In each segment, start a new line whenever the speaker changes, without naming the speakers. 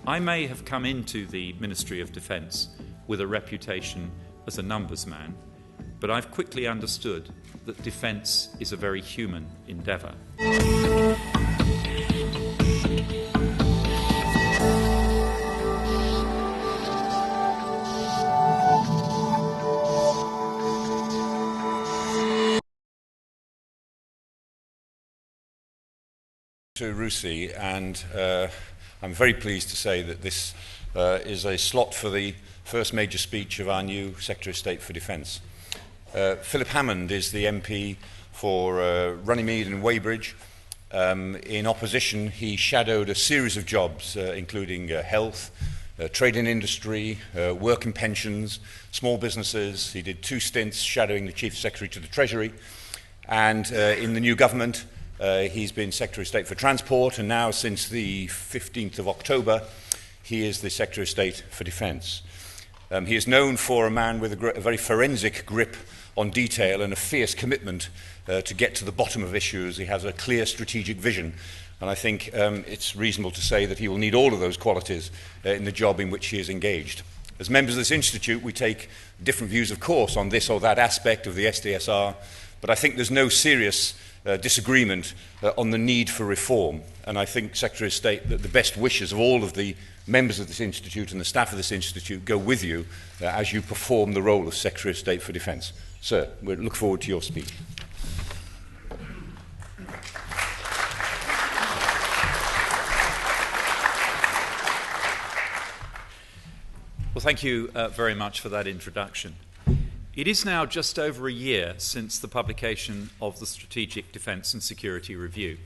I may have come into the Ministry of Defence with a reputation as a numbers man, but I've quickly understood that defence is a very human endeavour.
To Rusi, and I'm very pleased to say that this is a slot for the first major speech of our new Secretary of State for Defence. Philip Hammond is the MP for Runnymede and Weybridge. In opposition, he shadowed a series of jobs, including health, trade and industry, work and pensions, small businesses. He did 2 stints shadowing the Chief Secretary to the Treasury, and in the new government, he's been Secretary of State for Transport, and now since the 15th of October, he is the Secretary of State for Defence. He is known for a man with a very forensic grip on detail and a fierce commitment to get to the bottom of issues. He has a clear strategic vision, and I think it's reasonable to say that he will need all of those qualities in the job in which he is engaged. As members of this institute, we take different views, of course, on this or that aspect of the SDSR, but I think there's no serious disagreement on the need for reform, and I think, Secretary of State, that the best wishes of all of the members of this institute and the staff of this institute go with you as you perform the role of Secretary of State for Defence. Sir, we look forward to your speech.
Well, thank you very much for that introduction. It is now just over a year since the publication of the Strategic Defence and Security Review.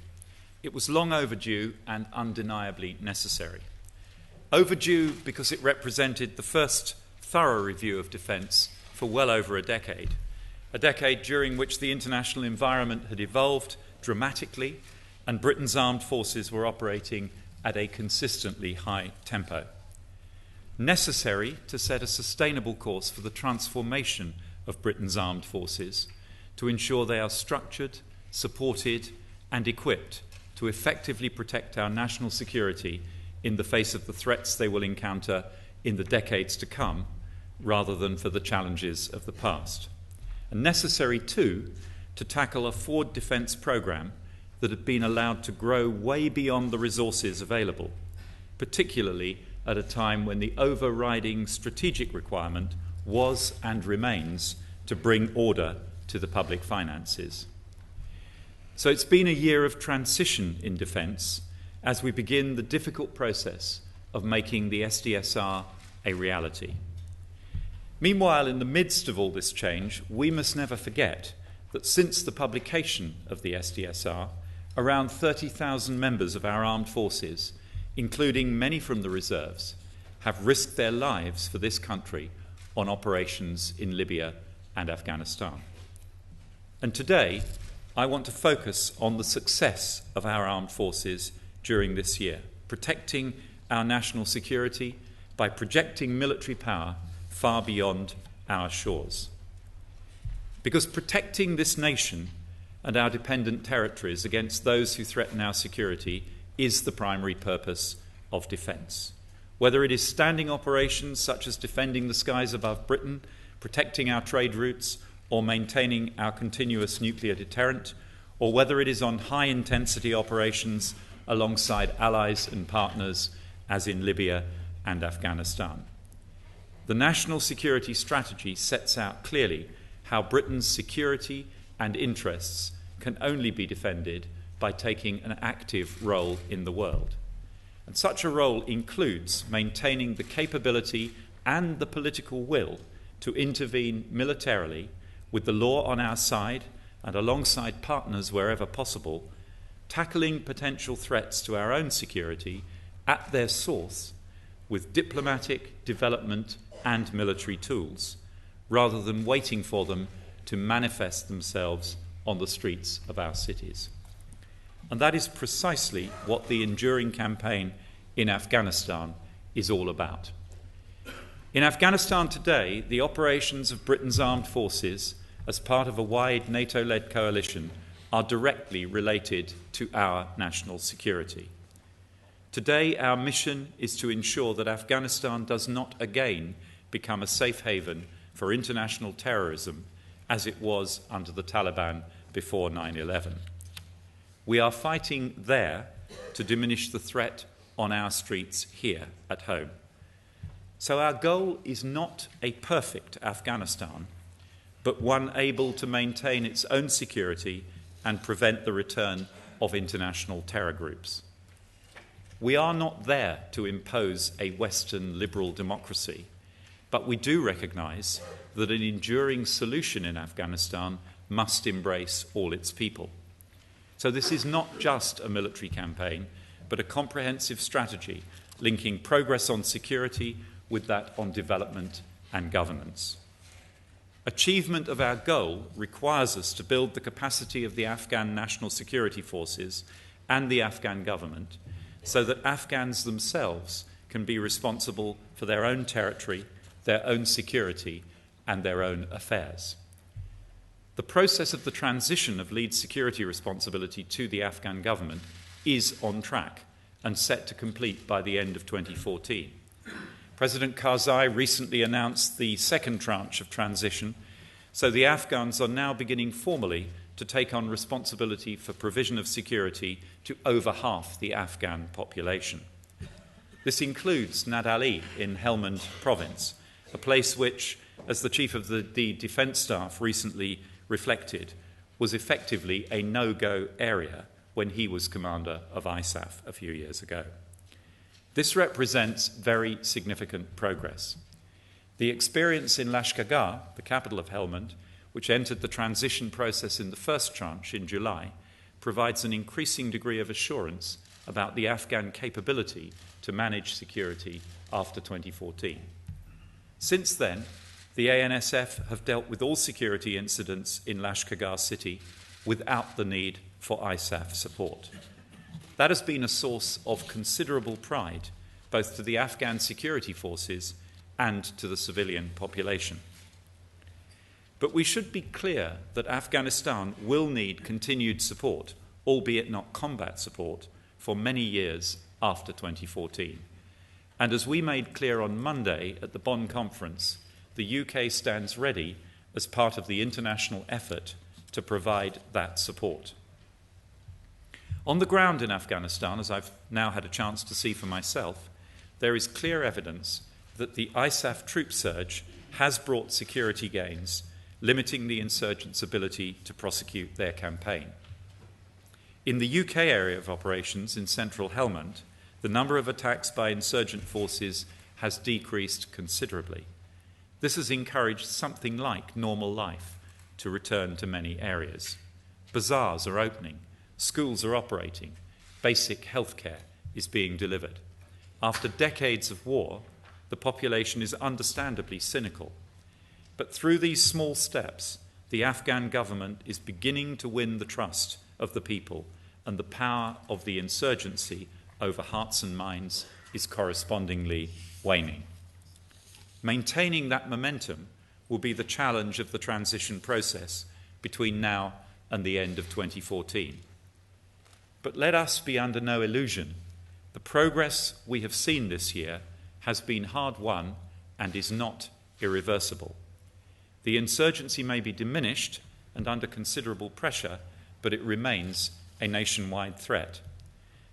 It was long overdue and undeniably necessary. Overdue because it represented the first thorough review of defence for well over a decade during which the international environment had evolved dramatically and Britain's armed forces were operating at a consistently high tempo. Necessary to set a sustainable course for the transformation of Britain's armed forces to ensure they are structured, supported and equipped to effectively protect our national security in the face of the threats they will encounter in the decades to come, rather than for the challenges of the past. And necessary, too, to tackle a forward defence programme that had been allowed to grow way beyond the resources available, particularly at a time when the overriding strategic requirement was and remains to bring order to the public finances. So it's been a year of transition in defence as we begin the difficult process of making the SDSR a reality. Meanwhile, in the midst of all this change, we must never forget that since the publication of the SDSR, around 30,000 members of our armed forces, including many from the reserves, have risked their lives for this country on operations in Libya and Afghanistan. And today, I want to focus on the success of our armed forces during this year, protecting our national security by projecting military power far beyond our shores. Because protecting this nation and our dependent territories against those who threaten our security is the primary purpose of defence. Whether it is standing operations such as defending the skies above Britain, protecting our trade routes, or maintaining our continuous nuclear deterrent, or whether it is on high-intensity operations alongside allies and partners as in Libya and Afghanistan. The National Security Strategy sets out clearly how Britain's security and interests can only be defended by taking an active role in the world. And such a role includes maintaining the capability and the political will to intervene militarily with the law on our side and alongside partners wherever possible, tackling potential threats to our own security at their source with diplomatic, development and military tools, rather than waiting for them to manifest themselves on the streets of our cities. And that is precisely what the enduring campaign in Afghanistan is all about. In Afghanistan today, the operations of Britain's armed forces as part of a wide NATO-led coalition are directly related to our national security. Today, our mission is to ensure that Afghanistan does not again become a safe haven for international terrorism as it was under the Taliban before 9/11. We are fighting there to diminish the threat on our streets here at home. So our goal is not a perfect Afghanistan, but one able to maintain its own security and prevent the return of international terror groups. We are not there to impose a Western liberal democracy, but we do recognise that an enduring solution in Afghanistan must embrace all its people. So this is not just a military campaign, but a comprehensive strategy linking progress on security with that on development and governance. Achievement of our goal requires us to build the capacity of the Afghan National Security Forces and the Afghan government so that Afghans themselves can be responsible for their own territory, their own security, and their own affairs. The process of the transition of lead security responsibility to the Afghan government is on track and set to complete by the end of 2014. President Karzai recently announced the second tranche of transition, so the Afghans are now beginning formally to take on responsibility for provision of security to over half the Afghan population. This includes Nad Ali in Helmand province, a place which, as the Chief of the Defence Staff recently reflected, was effectively a no-go area when he was commander of ISAF a few years ago. This represents very significant progress. The experience in Lashkargah, the capital of Helmand, which entered the transition process in the first tranche in July, provides an increasing degree of assurance about the Afghan capability to manage security after 2014. Since then, the ANSF have dealt with all security incidents in Lashkargah city without the need for ISAF support. That has been a source of considerable pride, both to the Afghan security forces and to the civilian population. But we should be clear that Afghanistan will need continued support, albeit not combat support, for many years after 2014. And as we made clear on Monday at the Bonn conference, the UK stands ready as part of the international effort to provide that support. On the ground in Afghanistan, as I've now had a chance to see for myself, there is clear evidence that the ISAF troop surge has brought security gains, limiting the insurgents' ability to prosecute their campaign. In the UK area of operations in central Helmand, the number of attacks by insurgent forces has decreased considerably. This has encouraged something like normal life to return to many areas. Bazaars are opening, schools are operating, basic healthcare is being delivered. After decades of war, the population is understandably cynical. But through these small steps, the Afghan government is beginning to win the trust of the people, and the power of the insurgency over hearts and minds is correspondingly waning. Maintaining that momentum will be the challenge of the transition process between now and the end of 2014. But let us be under no illusion. The progress we have seen this year has been hard-won and is not irreversible. The insurgency may be diminished and under considerable pressure, but it remains a nationwide threat.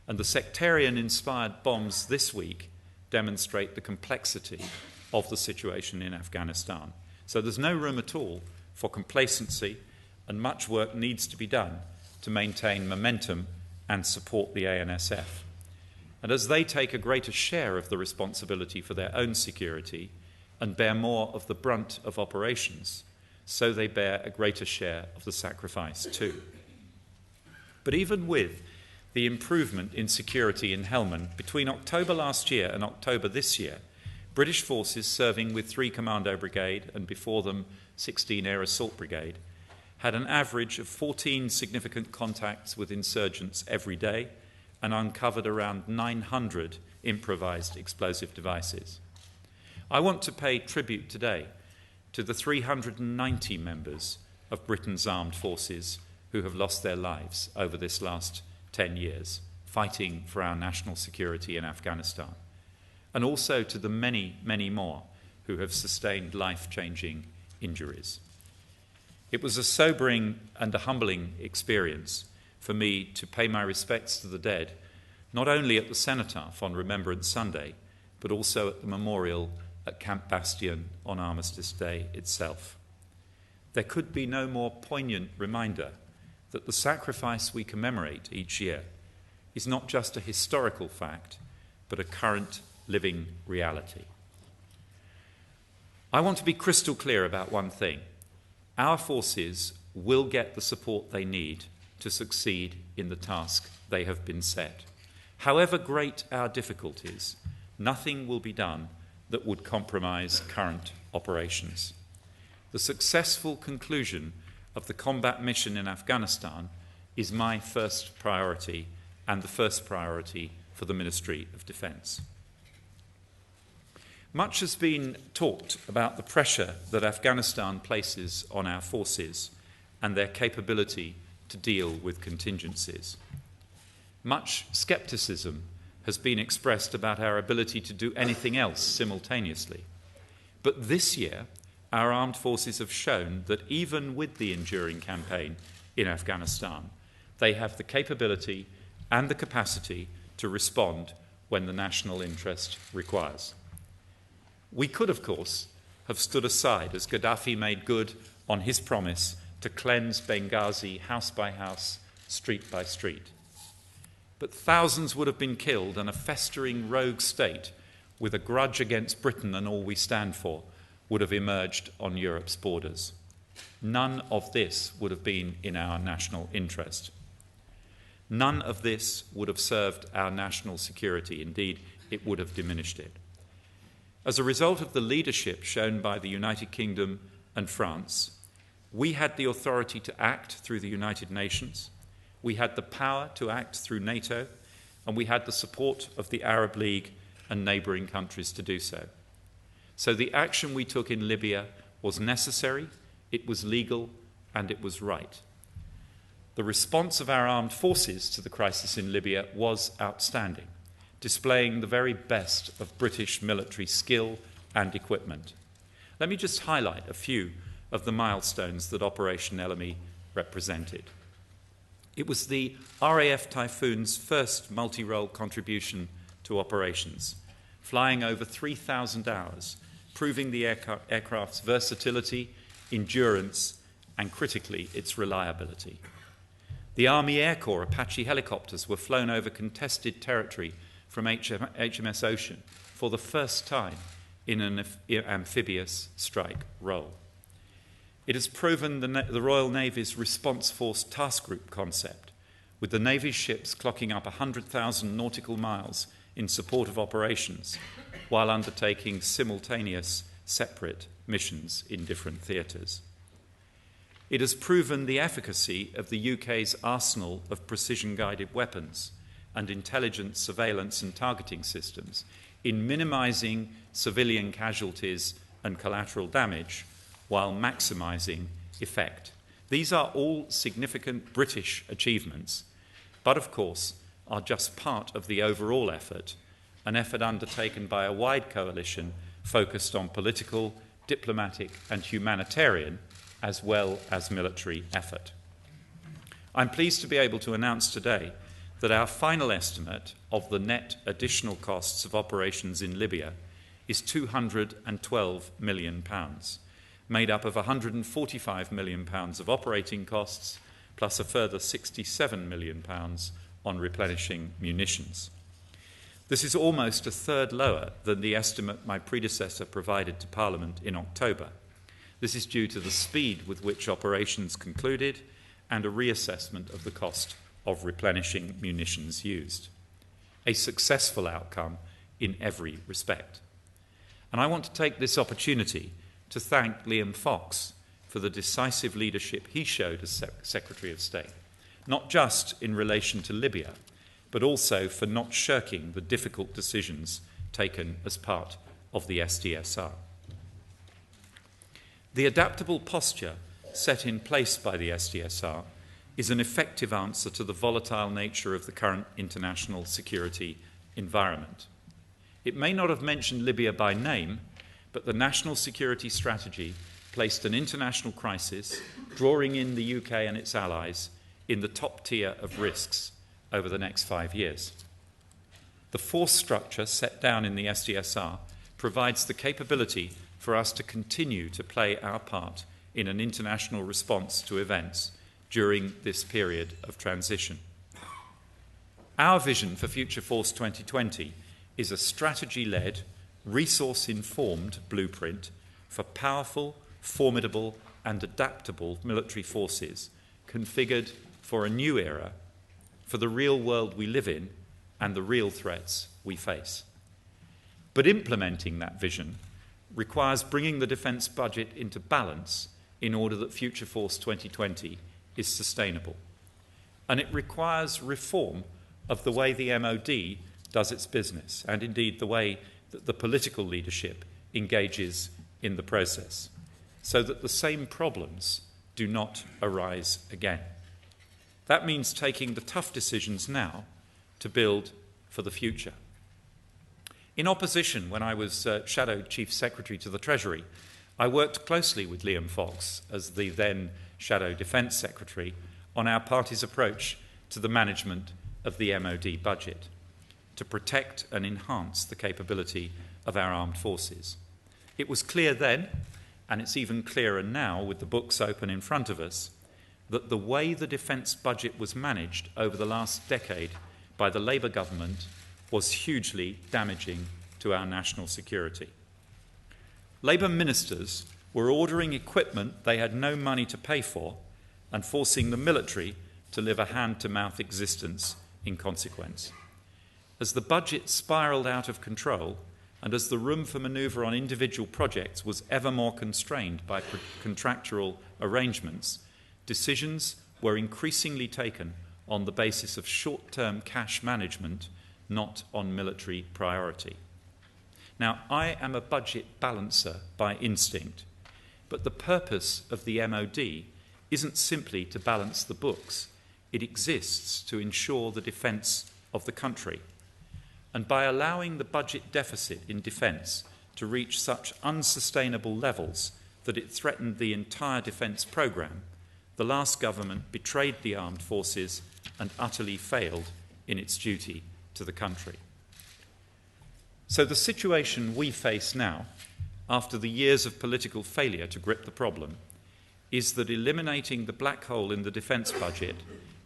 And the sectarian-inspired bombs this week demonstrate the complexity of the situation in Afghanistan. So there's no room at all for complacency, and much work needs to be done to maintain momentum and support the ANSF. And as they take a greater share of the responsibility for their own security and bear more of the brunt of operations, so they bear a greater share of the sacrifice too. But even with the improvement in security in Helmand, between October last year and October this year, British forces serving with 3 Commando Brigade and before them 16 Air Assault Brigade had an average of 14 significant contacts with insurgents every day and uncovered around 900 improvised explosive devices. I want to pay tribute today to the 390 members of Britain's armed forces who have lost their lives over this last 10 years, fighting for our national security in Afghanistan, and also to the many, many more who have sustained life-changing injuries. It was a sobering and a humbling experience for me to pay my respects to the dead, not only at the cenotaph on Remembrance Sunday, but also at the memorial at Camp Bastion on Armistice Day itself. There could be no more poignant reminder that the sacrifice we commemorate each year is not just a historical fact, but a current living reality. I want to be crystal clear about one thing. Our forces will get the support they need to succeed in the task they have been set. However great our difficulties, nothing will be done that would compromise current operations. The successful conclusion of the combat mission in Afghanistan is my first priority and the first priority for the Ministry of Defence. Much has been talked about the pressure that Afghanistan places on our forces and their capability to deal with contingencies. Much scepticism has been expressed about our ability to do anything else simultaneously. But this year, our armed forces have shown that even with the enduring campaign in Afghanistan, they have the capability and the capacity to respond when the national interest requires. We could, of course, have stood aside as Gaddafi made good on his promise to cleanse Benghazi house by house, street by street. But thousands would have been killed, and a festering rogue state with a grudge against Britain and all we stand for would have emerged on Europe's borders. None of this would have been in our national interest. None of this would have served our national security. Indeed, it would have diminished it. As a result of the leadership shown by the United Kingdom and France, we had the authority to act through the United Nations, we had the power to act through NATO, and we had the support of the Arab League and neighbouring countries to do so. So the action we took in Libya was necessary, it was legal, and it was right. The response of our armed forces to the crisis in Libya was outstanding, displaying the very best of British military skill and equipment. Let me just highlight a few of the milestones that Operation Ellamy represented. It was the RAF Typhoon's first multi-role contribution to operations, flying over 3,000 hours, proving the aircraft's versatility, endurance, and critically, its reliability. The Army Air Corps Apache helicopters were flown over contested territory from HMS Ocean for the first time in an amphibious strike role. It has proven the Royal Navy's Response Force Task Group concept, with the Navy's ships clocking up 100,000 nautical miles in support of operations while undertaking simultaneous separate missions in different theatres. It has proven the efficacy of the UK's arsenal of precision-guided weapons and intelligence, surveillance and targeting systems in minimising civilian casualties and collateral damage while maximising effect. These are all significant British achievements, but of course are just part of the overall effort, an effort undertaken by a wide coalition focused on political, diplomatic and humanitarian as well as military effort. I'm pleased to be able to announce today that our final estimate of the net additional costs of operations in Libya is £212 million, made up of £145 million of operating costs plus a further £67 million on replenishing munitions. This is almost a third lower than the estimate my predecessor provided to Parliament in October. This is due to the speed with which operations concluded and a reassessment of the cost of replenishing munitions used. A successful outcome in every respect. And I want to take this opportunity to thank Liam Fox for the decisive leadership he showed as Secretary of State, not just in relation to Libya, but also for not shirking the difficult decisions taken as part of the SDSR. The adaptable posture set in place by the SDSR is an effective answer to the volatile nature of the current international security environment. It may not have mentioned Libya by name, but the national security strategy placed an international crisis, drawing in the UK and its allies, in the top tier of risks over the next 5 years. The force structure set down in the SDSR provides the capability for us to continue to play our part in an international response to events during this period of transition. Our vision for Future Force 2020 is a strategy-led, resource-informed blueprint for powerful, formidable and adaptable military forces configured for a new era, for the real world we live in and the real threats we face. But implementing that vision requires bringing the defence budget into balance in order that Future Force 2020 is sustainable. And it requires reform of the way the MOD does its business, and indeed the way that the political leadership engages in the process, so that the same problems do not arise again. That means taking the tough decisions now to build for the future. In opposition, when I was Shadow Chief Secretary to the Treasury, I worked closely with Liam Fox as the then Shadow Defence Secretary on our party's approach to the management of the MOD budget to protect and enhance the capability of our armed forces. It was clear then, and it's even clearer now with the books open in front of us, that the way the defence budget was managed over the last decade by the Labour government was hugely damaging to our national security. Labour ministers were ordering equipment they had no money to pay for and forcing the military to live a hand-to-mouth existence in consequence. As the budget spiralled out of control and as the room for manoeuvre on individual projects was ever more constrained by contractual arrangements, decisions were increasingly taken on the basis of short-term cash management, not on military priority. Now, I am a budget balancer by instinct, but the purpose of the MOD isn't simply to balance the books. It exists to ensure the defence of the country. And by allowing the budget deficit in defence to reach such unsustainable levels that it threatened the entire defence programme, the last government betrayed the armed forces and utterly failed in its duty to the country. So the situation we face now, after the years of political failure to grip the problem, is that eliminating the black hole in the defence budget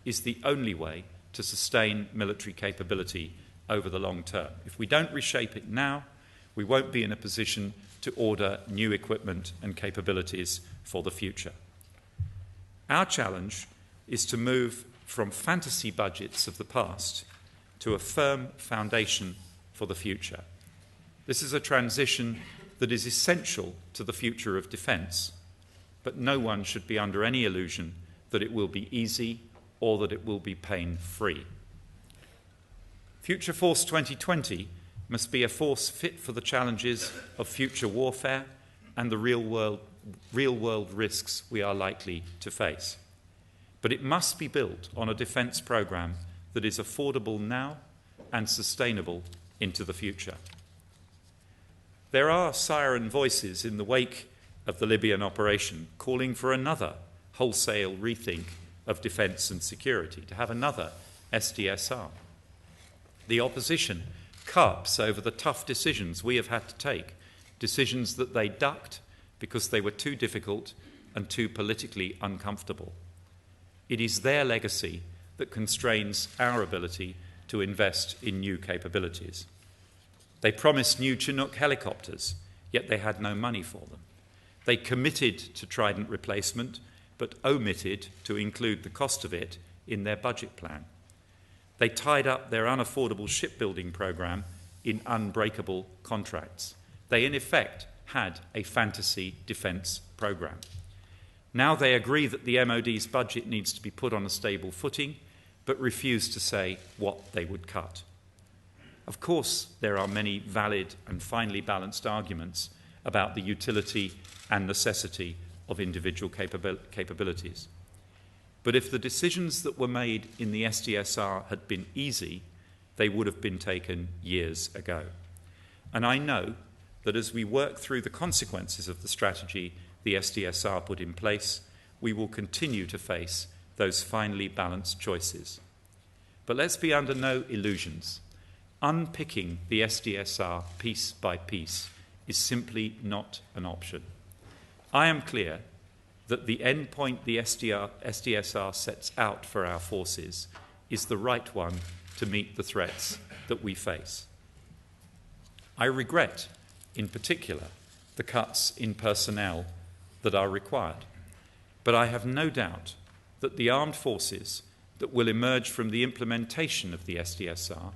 is the only way to sustain military capability over the long term. If we don't reshape it now, we won't be in a position to order new equipment and capabilities for the future. Our challenge is to move from fantasy budgets of the past to a firm foundation for the future. This is a transition that is essential to the future of defence, but no one should be under any illusion that it will be easy or that it will be pain-free. Future Force 2020 must be a force fit for the challenges of future warfare and the real-world risks we are likely to face. But it must be built on a defence programme that is affordable now and sustainable into the future. There are siren voices in the wake of the Libyan operation calling for another wholesale rethink of defence and security, to have another SDSR. The opposition carps over the tough decisions we have had to take, decisions that they ducked because they were too difficult and too politically uncomfortable. It is their legacy that constrains our ability to invest in new capabilities. They promised new Chinook helicopters, yet they had no money for them. They committed to Trident replacement, but omitted to include the cost of it in their budget plan. They tied up their unaffordable shipbuilding programme in unbreakable contracts. They, in effect, had a fantasy defence programme. Now they agree that the MOD's budget needs to be put on a stable footing, but refuse to say what they would cut. Of course, there are many valid and finely balanced arguments about the utility and necessity of individual capabilities. But if the decisions that were made in the SDSR had been easy, they would have been taken years ago. And I know that as we work through the consequences of the strategy the SDSR put in place, we will continue to face those finely balanced choices. But let's be under no illusions. Unpicking the SDSR piece by piece is simply not an option. I am clear that the end point the SDSR sets out for our forces is the right one to meet the threats that we face. I regret, in particular, the cuts in personnel that are required, but I have no doubt that the armed forces that will emerge from the implementation of the SDSR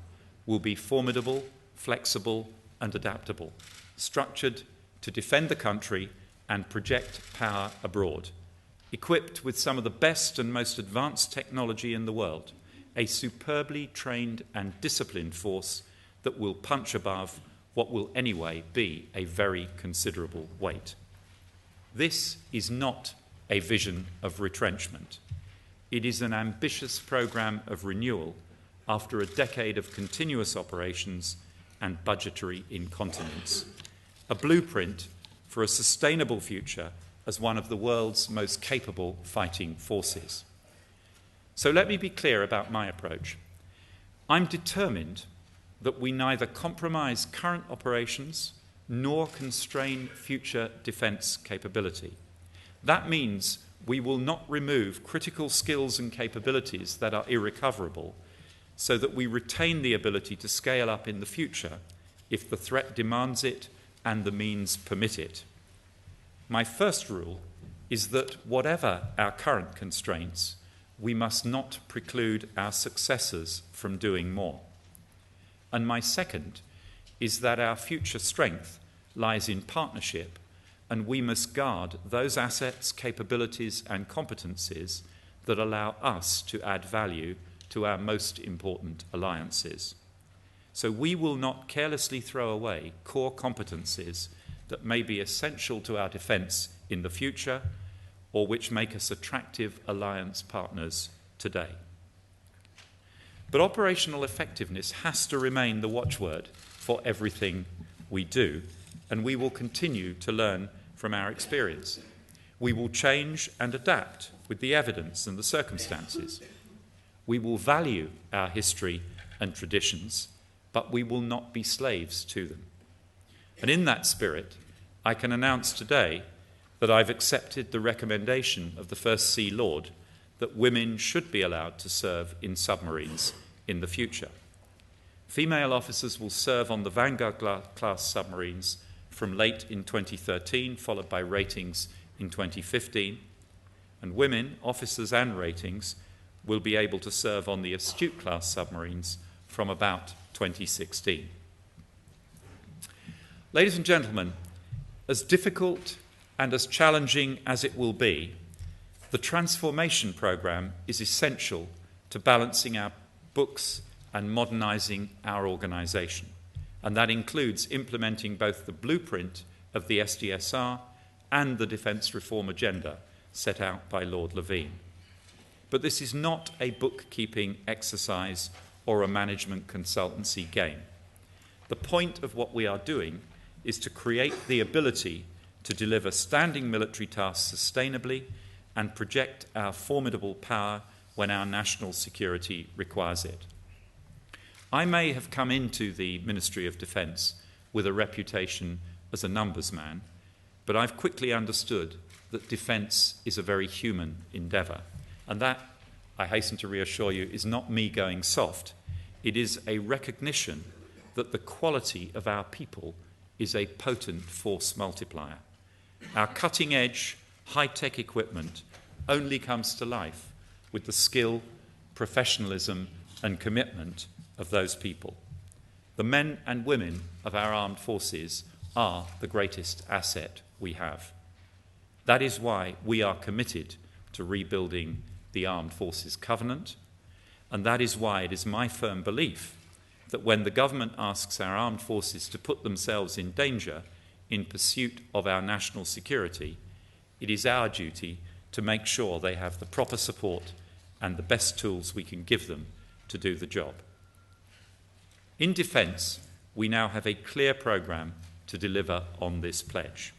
will be formidable, flexible, and adaptable, structured to defend the country and project power abroad, equipped with some of the best and most advanced technology in the world, a superbly trained and disciplined force that will punch above what will anyway be a very considerable weight. This is not a vision of retrenchment. It is an ambitious programme of renewal after a decade of continuous operations and budgetary incontinence, a blueprint for a sustainable future as one of the world's most capable fighting forces. So let me be clear about my approach. I'm determined that we neither compromise current operations nor constrain future defence capability. That means we will not remove critical skills and capabilities that are irrecoverable so that we retain the ability to scale up in the future if the threat demands it and the means permit it. My first rule is that whatever our current constraints, we must not preclude our successors from doing more. And my second is that our future strength lies in partnership, and we must guard those assets, capabilities, and competencies that allow us to add value to our most important alliances. So we will not carelessly throw away core competencies that may be essential to our defence in the future or which make us attractive alliance partners today. But operational effectiveness has to remain the watchword for everything we do, and we will continue to learn from our experience. We will change and adapt with the evidence and the circumstances. We will value our history and traditions, but we will not be slaves to them. And in that spirit, I can announce today that I've accepted the recommendation of the First Sea Lord that women should be allowed to serve in submarines in the future. Female officers will serve on the Vanguard class submarines from late in 2013, followed by ratings in 2015, and women, officers and ratings, will be able to serve on the Astute class submarines from about 2016. Ladies and gentlemen, as difficult and as challenging as it will be, the transformation programme is essential to balancing our books and modernising our organisation. And that includes implementing both the blueprint of the SDSR and the defence reform agenda set out by Lord Levine. But this is not a bookkeeping exercise or a management consultancy game. The point of what we are doing is to create the ability to deliver standing military tasks sustainably and project our formidable power when our national security requires it. I may have come into the Ministry of Defence with a reputation as a numbers man, but I've quickly understood that defence is a very human endeavour. And that, I hasten to reassure you, is not me going soft. It is a recognition that the quality of our people is a potent force multiplier. Our cutting-edge, high-tech equipment only comes to life with the skill, professionalism, and commitment of those people. The men and women of our armed forces are the greatest asset we have. That is why we are committed to rebuilding the Armed Forces Covenant, and that is why it is my firm belief that when the government asks our armed forces to put themselves in danger in pursuit of our national security, it is our duty to make sure they have the proper support and the best tools we can give them to do the job. In defence, we now have a clear programme to deliver on this pledge.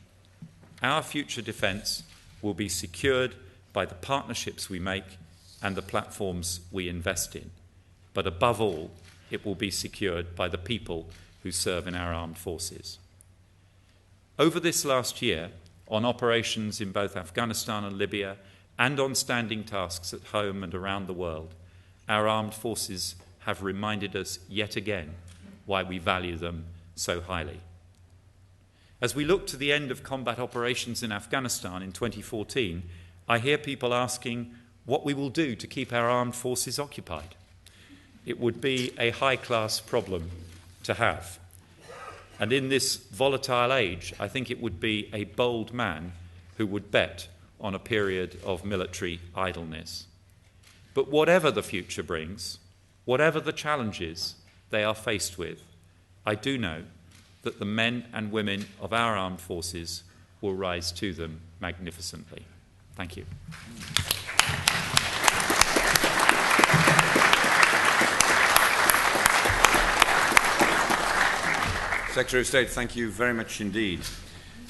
Our future defence will be secured by the partnerships we make and the platforms we invest in. But above all, it will be secured by the people who serve in our armed forces. Over this last year, on operations in both Afghanistan and Libya, and on standing tasks at home and around the world, our armed forces have reminded us yet again why we value them so highly. As we look to the end of combat operations in Afghanistan in 2014, I hear people asking what we will do to keep our armed forces occupied. It would be a high-class problem to have. And in this volatile age, I think it would be a bold man who would bet on a period of military idleness. But whatever the future brings, whatever the challenges they are faced with, I do know that the men and women of our armed forces will rise to them magnificently. Thank you.
Secretary of State, thank you very much indeed.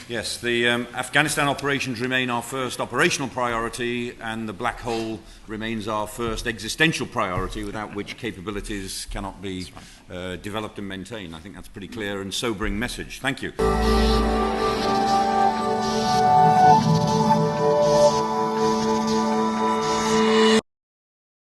Yes, the Afghanistan operations remain our first operational priority, and the black hole remains our first existential priority, without which capabilities cannot be developed and maintained. I think that's a pretty clear and sobering message. Thank you.